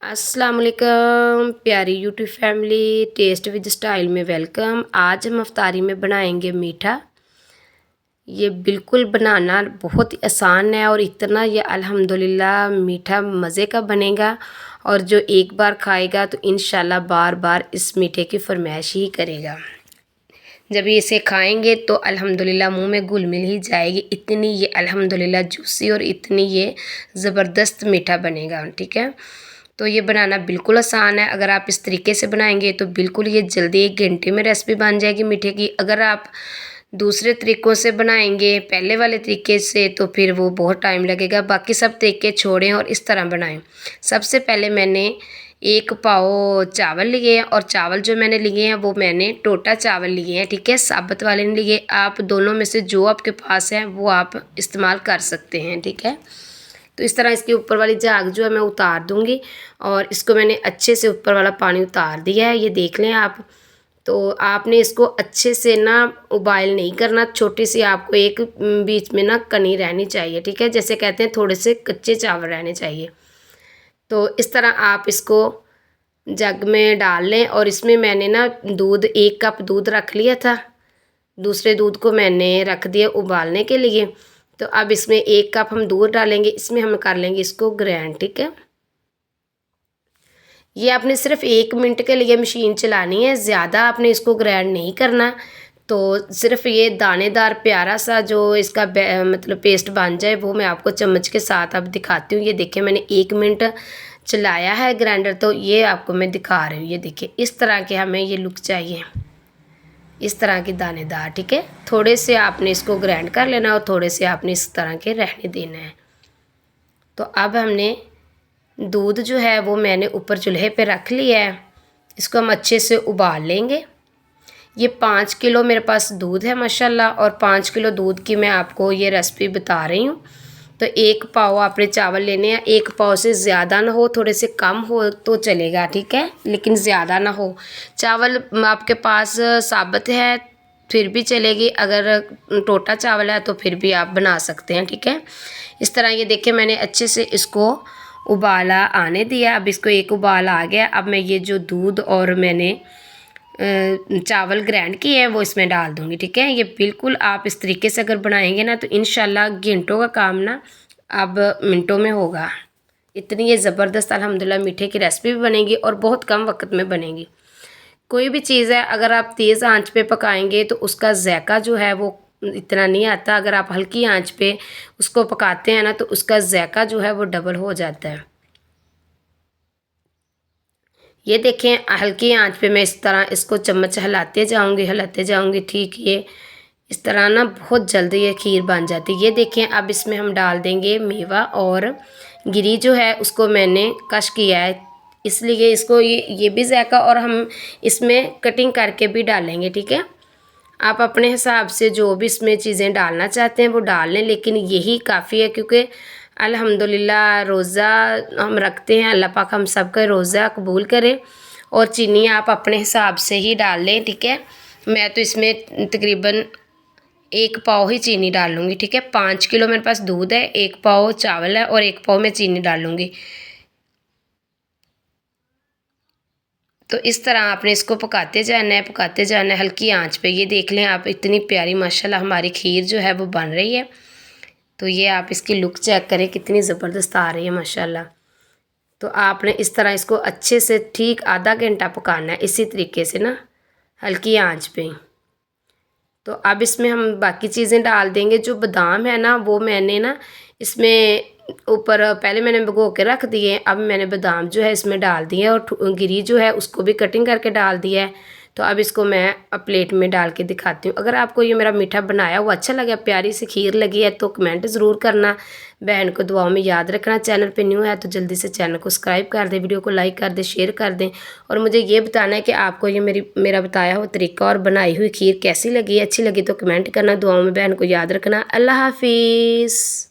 अस्सलाम वालेकुम प्यारी YouTube family, taste with style में वेलकम। आज हम अफ्तारी में बनाएंगे मीठा। ये बिल्कुल बनाना बहुत ही आसान है और इतना ये अल्हम्दुलिल्लाह मीठा मज़े का बनेगा और जो एक बार खाएगा तो इंशाल्लाह बार बार इस मीठे की फरमाइश ही करेगा। जब ये इसे खाएंगे तो अल्हम्दुलिल्लाह मुंह में घुल मिल ही जाएगी। इतनी ये अल्हम्दुलिल्लाह जूसी और इतनी ये ज़बरदस्त मीठा बनेगा। ठीक है, तो ये बनाना बिल्कुल आसान है। अगर आप इस तरीके से बनाएंगे तो बिल्कुल ये जल्दी 1 घंटे में रेसिपी बन जाएगी मीठे की। अगर आप दूसरे तरीक़ों से बनाएंगे पहले वाले तरीके से तो फिर वो बहुत टाइम लगेगा। बाकी सब तरीके छोड़ें और इस तरह बनाएं। सबसे पहले मैंने 1 पाव चावल लिए हैं और चावल जो मैंने लिए हैं वो मैंने टोटा चावल लिए हैं। ठीक है, साबुत वाले नहीं लिए। आप दोनों में से जो आपके पास है वो आप इस्तेमाल कर सकते हैं। ठीक है, तो इस तरह इसके ऊपर वाली झाग जो है मैं उतार दूंगी और इसको मैंने अच्छे से ऊपर वाला पानी उतार दिया है। ये देख लें आप। तो आपने इसको अच्छे से ना उबाइल नहीं करना, छोटी सी आपको एक बीच में ना कनी रहनी चाहिए। ठीक है, जैसे कहते हैं थोड़े से कच्चे चावल रहने चाहिए। तो इस तरह आप इसको जग में डाल लें और इसमें मैंने ना दूध 1 कप दूध रख लिया था। दूसरे दूध को मैंने रख दिया उबालने के लिए। तो अब इसमें 1 कप हम दूध डालेंगे, इसमें हम कर लेंगे इसको ग्राइंड। ठीक है, ये आपने सिर्फ 1 मिनट के लिए मशीन चलानी है, ज़्यादा आपने इसको ग्राइंड नहीं करना। तो सिर्फ ये दानेदार प्यारा सा जो इसका मतलब पेस्ट बन जाए वो मैं आपको चम्मच के साथ अब दिखाती हूँ। ये देखिए मैंने 1 मिनट चलाया है ग्राइंडर, तो ये आपको मैं दिखा रही हूँ। ये देखिए इस तरह के हमें ये लुक चाहिए, इस तरह की दानेदार। ठीक है, थोड़े से आपने इसको ग्राइंड कर लेना और थोड़े से आपने इस तरह के रहने देना है। तो अब हमने दूध जो है वो मैंने ऊपर चूल्हे पे रख लिया है। इसको हम अच्छे से उबाल लेंगे। ये 5 किलो मेरे पास दूध है माशाल्लाह, और 5 किलो दूध की मैं आपको ये रेसिपी बता रही हूँ। तो 1 पाव आपने चावल लेने हैं। 1 पाव से ज़्यादा ना हो, थोड़े से कम हो तो चलेगा। ठीक है, लेकिन ज़्यादा ना हो। चावल आपके पास साबुत है फिर भी चलेगी, अगर टोटा चावल है तो फिर भी आप बना सकते हैं। ठीक है, इस तरह ये देखिए मैंने अच्छे से इसको उबाला आने दिया। अब इसको 1 उबाल आ गया। अब मैं ये जो दूध और मैंने चावल ग्राइंड किए हैं वो इसमें डाल दूँगी। ठीक है, ये बिल्कुल आप इस तरीके से अगर बनाएंगे ना तो इंशाल्लाह घंटों का काम ना अब मिनटों में होगा। इतनी ये ज़बरदस्त अल्हम्दुलिल्लाह मीठे की रेसिपी भी बनेगी और बहुत कम वक्त में बनेगी। कोई भी चीज़ है अगर आप तेज़ आंच पे पकाएंगे तो उसका ज़ायका जो है वो इतना नहीं आता। अगर आप हल्की आंच पे उसको पकाते हैं ना तो उसका ज़ायका जो है वो डबल हो जाता है। ये देखें हल्की आंच पे मैं इस तरह इसको चम्मच हिलाते जाऊंगी। ठीक, ये इस तरह ना बहुत जल्दी ये खीर बन जाती है। ये देखें अब इसमें हम डाल देंगे मेवा और गिरी जो है उसको मैंने कश किया है, इसलिए इसको ये भी जायका और हम इसमें कटिंग करके भी डालेंगे। ठीक है, आप अपने हिसाब से जो भी इसमें चीज़ें डालना चाहते हैं वो डाल लें, लेकिन यही काफ़ी है क्योंकि अल्हम्दुलिल्लाह रोज़ा हम रखते हैं। अल्लाह पाक हम सबका रोज़ा कबूल करे। और चीनी आप अपने हिसाब से ही डाल लें। ठीक है, मैं तो इसमें तकरीबन 1 पाव ही चीनी डाल लूँगी। ठीक है, 5 किलो मेरे पास दूध है, 1 पाव चावल है और 1 पाव मैं चीनी डाल लूँगी। तो इस तरह आपने इसको पकाते जाना है हल्की आंच पे। ये देख लें आप इतनी प्यारी माशाल्लाह हमारी खीर जो है वो बन रही है। तो ये आप इसकी लुक चेक करें कितनी ज़बरदस्त आ रही है माशाल्लाह। तो आपने इस तरह इसको अच्छे से ठीक आधा घंटा पकाना है इसी तरीके से ना हल्की आंच पे। तो अब इसमें हम बाकी चीज़ें डाल देंगे। जो बादाम है ना वो मैंने ना इसमें ऊपर पहले मैंने भिगो के रख दिए, अब मैंने बादाम जो है इसमें डाल दिए और गिरी जो है उसको भी कटिंग करके डाल दिया है। तो अब इसको मैं प्लेट में डाल के दिखाती हूँ। अगर आपको ये मेरा मीठा बनाया हुआ अच्छा लगा, प्यारी सी खीर लगी है तो कमेंट ज़रूर करना। बहन को दुआओं में याद रखना। चैनल पे न्यू है तो जल्दी से चैनल को सब्सक्राइब कर दें, वीडियो को लाइक कर दें, शेयर कर दें और मुझे ये बताना है कि आपको ये मेरा बताया हुआ तरीका और बनाई हुई खीर कैसी लगी। अच्छी लगी तो कमेंट करना। दुआओं में बहन को याद रखना। अल्लाह हाफिज़।